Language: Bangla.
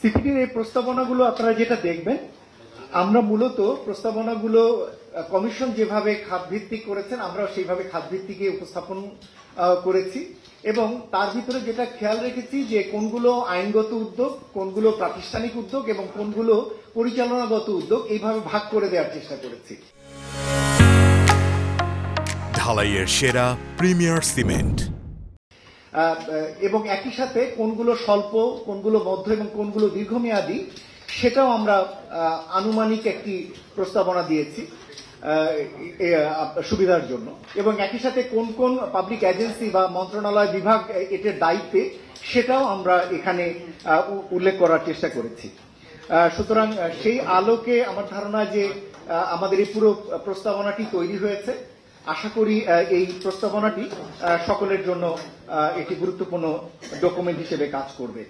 সিপিডির এই প্রস্তাবনাগুলো আপনারা যেটা দেখবেন, আমরা মূলত প্রস্তাবনাগুলো কমিশন যেভাবে খাতভিত্তিক করেছেন আমরাও সেইভাবে খাতভিত্তিকে উপস্থাপন করেছি এবং তার ভিতরে যেটা খেয়াল রেখেছি যে কোনগুলো আইনগত উদ্যোগ, কোনগুলো প্রাতিষ্ঠানিক উদ্যোগ এবং কোনগুলো পরিচালনাগত উদ্যোগ এইভাবে ভাগ করে দেওয়ার চেষ্টা করেছি। ঢালাইয়ের সেরা প্রিমিয়ার সিমেন্ট এবং একই সাথে কোনগুলো স্বল্প, কোনগুলো মধ্য এবং কোনগুলো দীর্ঘমেয়াদী সেটাও আমরা আনুমানিক একটি প্রস্তাবনা দিয়েছি সুবিধার জন্য এবং একই সাথে কোন কোন পাবলিক এজেন্সি বা মন্ত্রণালয় বিভাগ এটার দায়িত্বে সেটাও আমরা এখানে উল্লেখ করার চেষ্টা করেছি। সুতরাং সেই আলোকে আমার ধারণা যে আমাদের এই পুরো প্রস্তাবনাটি তৈরি হয়েছে। আশা করি এই প্রস্তাবনাটি সকলের জন্য একটি গুরুত্বপূর্ণ ডকুমেন্ট হিসেবে কাজ করবে।